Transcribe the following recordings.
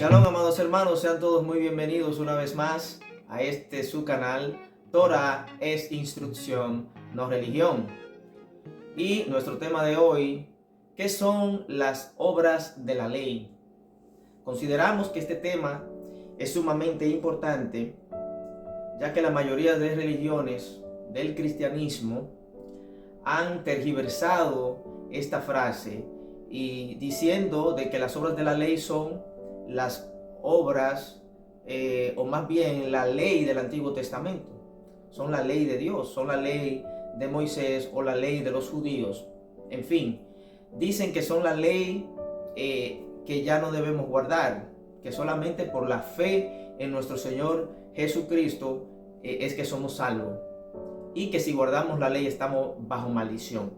Shalom, amados hermanos, sean todos muy bienvenidos una vez más a este su canal. Torah es instrucción, no religión. Y nuestro tema de hoy, ¿qué son las obras de la ley? Consideramos que este tema es sumamente importante, ya que la mayoría de religiones del cristianismo han tergiversado esta frase y diciendo de que las obras de la ley son las obras, o más bien la ley del Antiguo Testamento. Son la ley de Dios, son la ley de Moisés o la ley de los judíos. En fin, dicen que son la ley que ya no debemos guardar, que solamente por la fe en nuestro Señor Jesucristo es que somos salvos, y que si guardamos la ley estamos bajo maldición.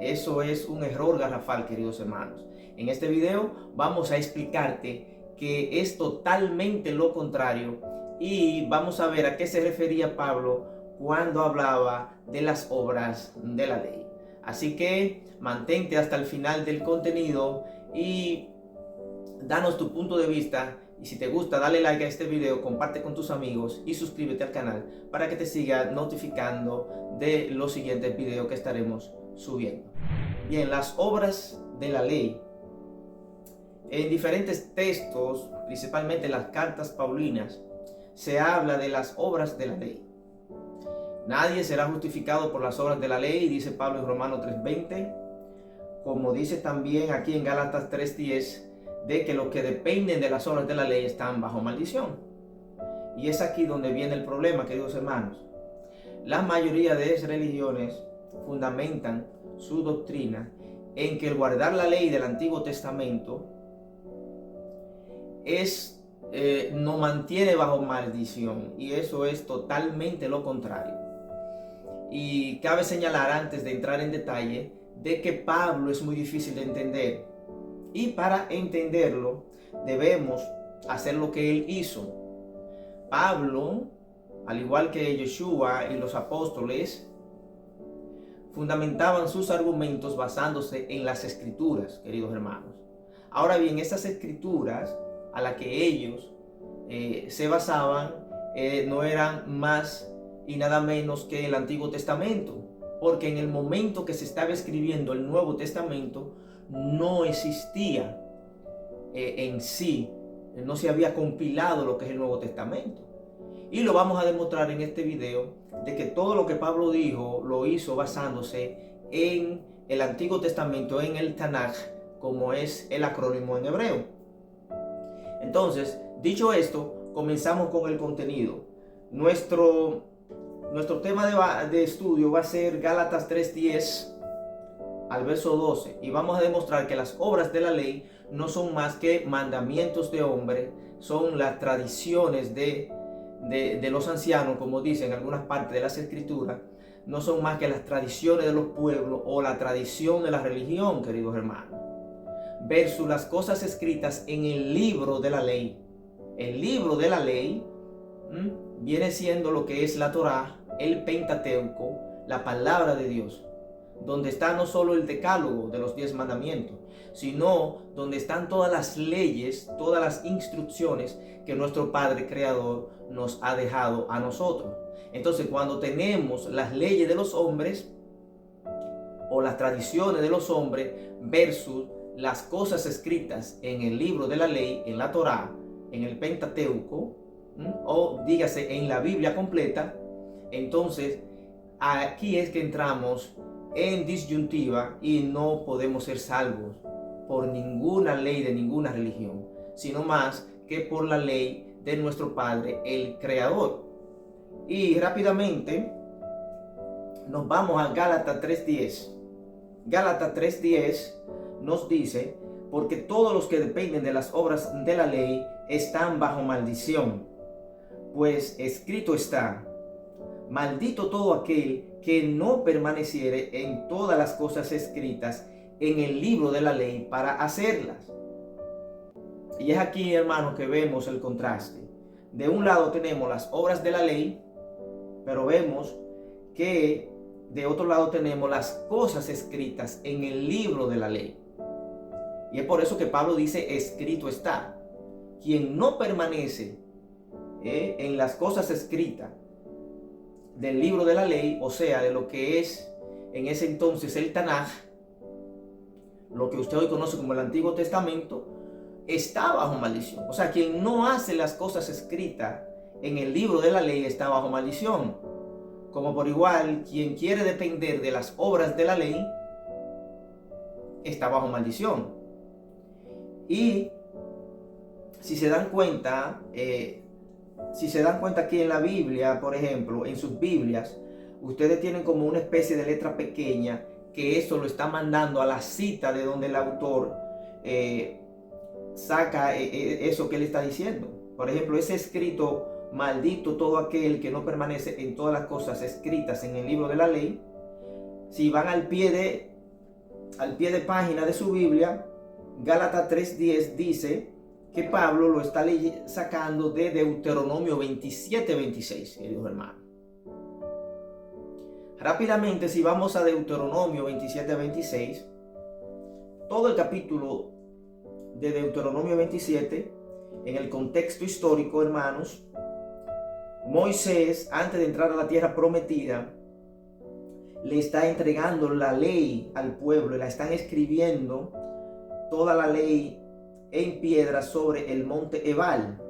Eso es un error garrafal, queridos hermanos. En este video vamos a explicarte que es totalmente lo contrario y vamos a ver a qué se refería Pablo cuando hablaba de las obras de la ley. Así que mantente hasta el final del contenido y danos tu punto de vista. Y si te gusta, dale like a este video, comparte con tus amigos y suscríbete al canal para que te siga notificando de los siguientes videos que estaremos subiendo. Bien, las obras de la ley. En diferentes textos, principalmente las cartas paulinas, se habla de las obras de la ley. Nadie será justificado por las obras de la ley, dice Pablo en Romanos 3:20, como dice también aquí en Gálatas 3:10, de que los que dependen de las obras de la ley están bajo maldición. Y es aquí donde viene el problema, queridos hermanos. La mayoría de esas religiones fundamentan su doctrina en que el guardar la ley del Antiguo Testamento nos mantiene bajo maldición, y eso es totalmente lo contrario. Y cabe señalar, antes de entrar en detalle, de que Pablo es muy difícil de entender, y para entenderlo debemos hacer lo que él hizo. Pablo, al igual que Yeshua y los apóstoles, fundamentaban sus argumentos basándose en las escrituras, queridos hermanos. Ahora bien, esas escrituras a las que ellos se basaban no eran más y nada menos que el Antiguo Testamento, porque en el momento que se estaba escribiendo el Nuevo Testamento no existía en sí, no se había compilado lo que es el Nuevo Testamento. Y lo vamos a demostrar en este video, de que todo lo que Pablo dijo lo hizo basándose en el Antiguo Testamento, en el Tanaj, como es el acrónimo en hebreo. Entonces, dicho esto, comenzamos con el contenido. Nuestro tema de estudio va a ser Gálatas 3:10 al verso 12, y vamos a demostrar que las obras de la ley no son más que mandamientos de hombre, son las tradiciones de los ancianos, como dicen en algunas partes de las escrituras, no son más que las tradiciones de los pueblos o la tradición de la religión, queridos hermanos, versus las cosas escritas en el libro de la ley. El libro de la ley viene siendo lo que es la Torah, el Pentateuco, la palabra de Dios, donde está no solo el decálogo de los 10 mandamientos, sino donde están todas las leyes, todas las instrucciones que nuestro Padre Creador nos ha dejado a nosotros. Entonces, cuando tenemos las leyes de los hombres o las tradiciones de los hombres versus las cosas escritas en el libro de la ley, en la Torá, en el Pentateuco, o dígase en la Biblia completa, entonces aquí es que entramos en disyuntiva y no podemos ser salvos por ninguna ley de ninguna religión, sino más que por la ley de nuestro Padre, el Creador. Y rápidamente nos vamos a Gálatas 3:10. Gálatas 3:10 nos dice: porque todos los que dependen de las obras de la ley están bajo maldición, pues escrito está: maldito todo aquel que no permaneciere en todas las cosas escritas en el libro de la ley para hacerlas. Y es aquí, hermanos, que vemos el contraste. De un lado tenemos las obras de la ley, pero vemos que de otro lado tenemos las cosas escritas en el libro de la ley. Y es por eso que Pablo dice, escrito está. Quien no permanece en las cosas escritas del libro de la ley, o sea, de lo que es en ese entonces el Tanaj, lo que usted hoy conoce como el Antiguo Testamento, está bajo maldición. O sea, quien no hace las cosas escritas en el libro de la ley está bajo maldición. Como por igual, quien quiere depender de las obras de la ley está bajo maldición. Y si se dan cuenta, aquí en la Biblia, por ejemplo, en sus Biblias, ustedes tienen como una especie de letra pequeña que eso lo está mandando a la cita de donde el autor saca eso que él está diciendo. Por ejemplo, ese escrito, maldito todo aquel que no permanece en todas las cosas escritas en el libro de la ley. Si van al pie de página de su Biblia, Gálatas 3:10 dice que Pablo lo está sacando de Deuteronomio 27:26, queridos hermanos. Rápidamente, si vamos a Deuteronomio 27:26, todo el capítulo de Deuteronomio 27, en el contexto histórico, hermanos, Moisés, antes de entrar a la tierra prometida, le está entregando la ley al pueblo, la están escribiendo toda la ley en piedra sobre el monte Ebal.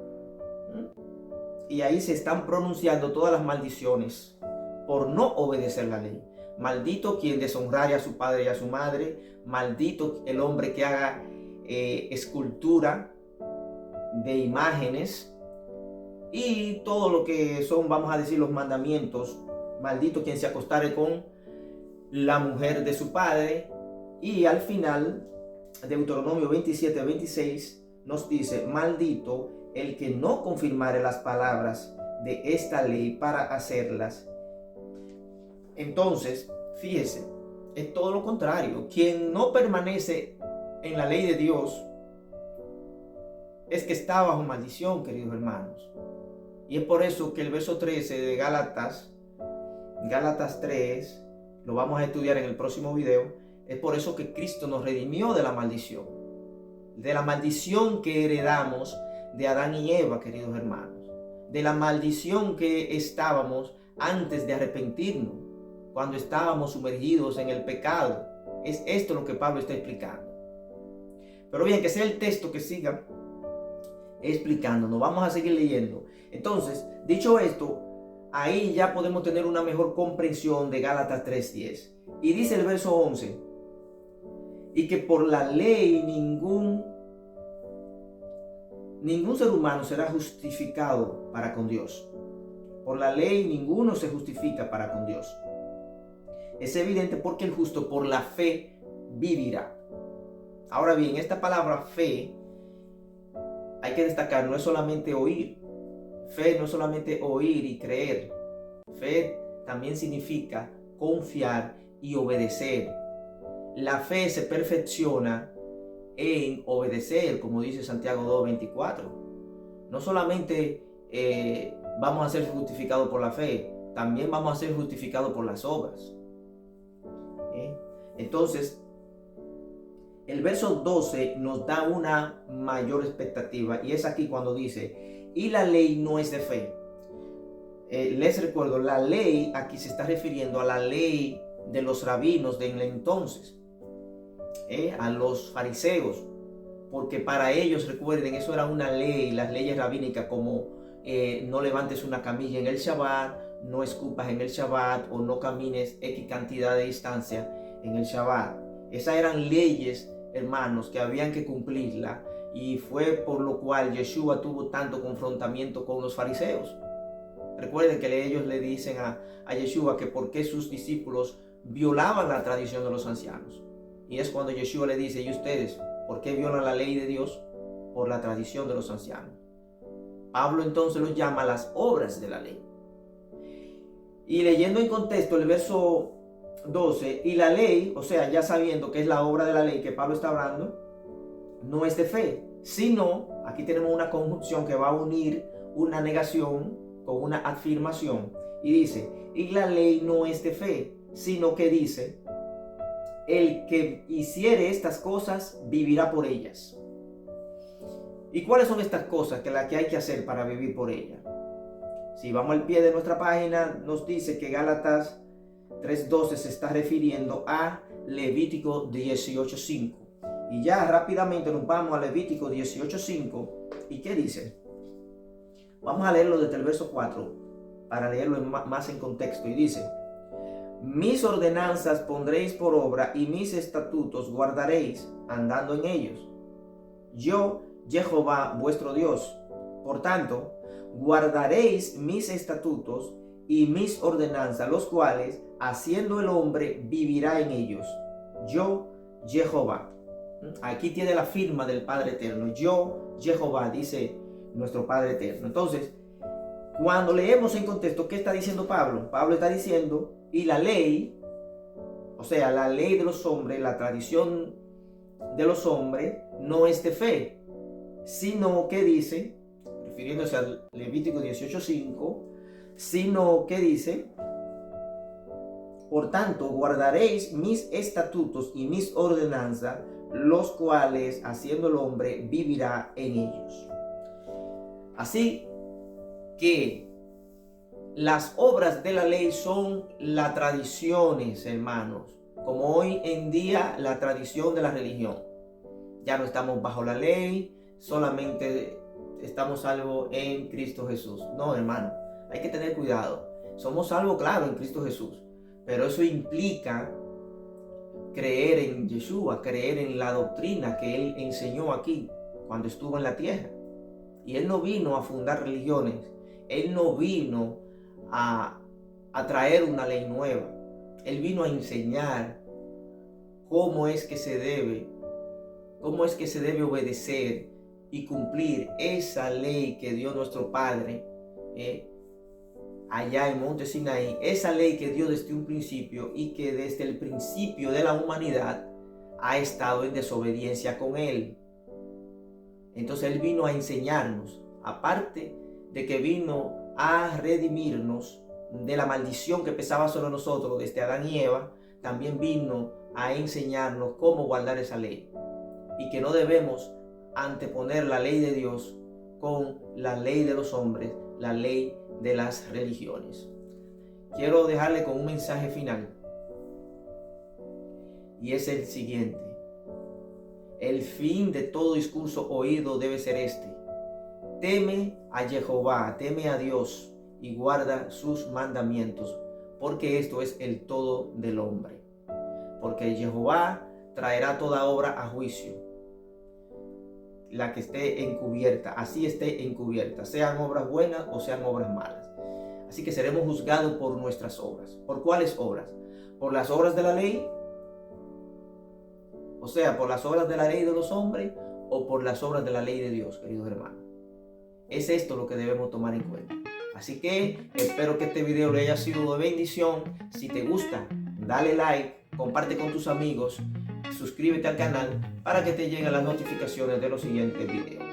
Y ahí se están pronunciando todas las maldiciones por no obedecer la ley. Maldito quien deshonrare a su padre y a su madre. Maldito el hombre que haga escultura de imágenes. Y todo lo que son, vamos a decir, los mandamientos. Maldito quien se acostare con la mujer de su padre. Y al final, Deuteronomio 27:26 nos dice, maldito el que no confirmare las palabras de esta ley para hacerlas. Entonces, fíjese, es todo lo contrario. Quien no permanece en la ley de Dios es que está bajo maldición, queridos hermanos. Y es por eso que el verso 13 de Gálatas 3, lo vamos a estudiar en el próximo video. Es por eso que Cristo nos redimió de la maldición que heredamos de Adán y Eva, queridos hermanos, de la maldición que estábamos antes de arrepentirnos, cuando estábamos sumergidos en el pecado. Es esto lo que Pablo está explicando. Pero bien, que sea el texto que siga explicándonos. Vamos a seguir leyendo. Entonces, dicho esto, ahí ya podemos tener una mejor comprensión de Gálatas 3:10. Y dice el verso 11, y que por la ley ningún ser humano será justificado para con Dios. Por la ley ninguno se justifica para con Dios. Es evidente porque el justo por la fe vivirá. Ahora bien, esta palabra fe, hay que destacar, no es solamente oír. Fe no es solamente oír y creer. Fe también significa confiar y obedecer. La fe se perfecciona en obedecer, como dice Santiago 2:24. No solamente vamos a ser justificados por la fe, también vamos a ser justificados por las obras. Entonces, el verso 12 nos da una mayor expectativa, y es aquí cuando dice, y la ley no es de fe. Les recuerdo, la ley aquí se está refiriendo a la ley de los rabinos de entonces. A los fariseos, porque para ellos, recuerden, eso era una ley, las leyes rabínicas, como no levantes una camilla en el Shabbat, no escupas en el Shabbat, o no camines X cantidad de distancia en el Shabbat. Esas eran leyes, hermanos, que habían que cumplirla, y fue por lo cual Yeshua tuvo tanto confrontamiento con los fariseos. Recuerden que ellos le dicen a Yeshua que por qué sus discípulos violaban la tradición de los ancianos. Y es cuando Yeshua le dice, ¿y ustedes por qué violan la ley de Dios? Por la tradición de los ancianos. Pablo entonces los llama las obras de la ley. Y leyendo en contexto el verso 12, y la ley, o sea, ya sabiendo que es la obra de la ley que Pablo está hablando, no es de fe, sino, aquí tenemos una conjunción que va a unir una negación con una afirmación. Y dice, y la ley no es de fe, sino que dice, el que hiciere estas cosas vivirá por ellas. ¿Y cuáles son estas cosas que las que hay que hacer para vivir por ellas? Si vamos al pie de nuestra página, nos dice que Gálatas 3:12 se está refiriendo a Levítico 18:5. Y ya rápidamente nos vamos a Levítico 18:5. ¿Y qué dice? Vamos a leerlo desde el verso 4 para leerlo más en contexto. Y dice: mis ordenanzas pondréis por obra y mis estatutos guardaréis, andando en ellos. Yo, Jehová, vuestro Dios. Por tanto, guardaréis mis estatutos y mis ordenanzas, los cuales, haciendo el hombre, vivirá en ellos. Yo, Jehová. Aquí tiene la firma del Padre Eterno. Yo, Jehová, dice nuestro Padre Eterno. Entonces, cuando leemos en contexto, ¿qué está diciendo Pablo? Pablo está diciendo, y la ley, o sea, la ley de los hombres, la tradición de los hombres, no es de fe, sino que dice, refiriéndose al Levítico 18:5, sino que dice: por tanto, guardaréis mis estatutos y mis ordenanzas, los cuales, haciendo el hombre, vivirá en ellos. Así que las obras de la ley son las tradiciones, hermanos, como hoy en día la tradición de la religión. Ya no estamos bajo la ley, solamente estamos salvos en Cristo Jesús. No, hermano, hay que tener cuidado. Somos salvos, claro, en Cristo Jesús, pero eso implica creer en Yeshua, creer en la doctrina que Él enseñó aquí cuando estuvo en la tierra. Y Él no vino a fundar religiones, Él no vino a traer una ley nueva. Él vino a enseñar cómo es que se debe obedecer y cumplir esa ley que dio nuestro Padre allá en Monte Sinaí, esa ley que dio desde un principio y que desde el principio de la humanidad ha estado en desobediencia con Él. Entonces Él vino a enseñarnos, aparte de que vino a redimirnos de la maldición que pesaba sobre nosotros desde Adán y Eva, también vino a enseñarnos cómo guardar esa ley y que no debemos anteponer la ley de Dios con la ley de los hombres, la ley de las religiones. Quiero dejarle con un mensaje final y es el siguiente: el fin de todo discurso oído debe ser este: teme a Jehová, teme a Dios y guarda sus mandamientos, porque esto es el todo del hombre. Porque Jehová traerá toda obra a juicio, la que esté encubierta, así esté encubierta, sean obras buenas o sean obras malas. Así que seremos juzgados por nuestras obras. ¿Por cuáles obras? ¿Por las obras de la ley? O sea, ¿por las obras de la ley de los hombres o por las obras de la ley de Dios, queridos hermanos? Es esto lo que debemos tomar en cuenta. Así que espero que este video le haya sido de bendición. Si te gusta, dale like, comparte con tus amigos, suscríbete al canal para que te lleguen las notificaciones de los siguientes videos.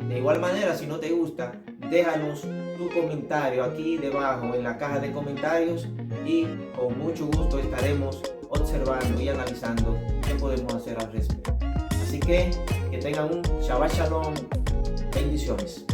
De igual manera, si no te gusta, déjanos tu comentario aquí debajo en la caja de comentarios y con mucho gusto estaremos observando y analizando qué podemos hacer al respecto. Así que tengan un Shabbat Shalom. Bendiciones.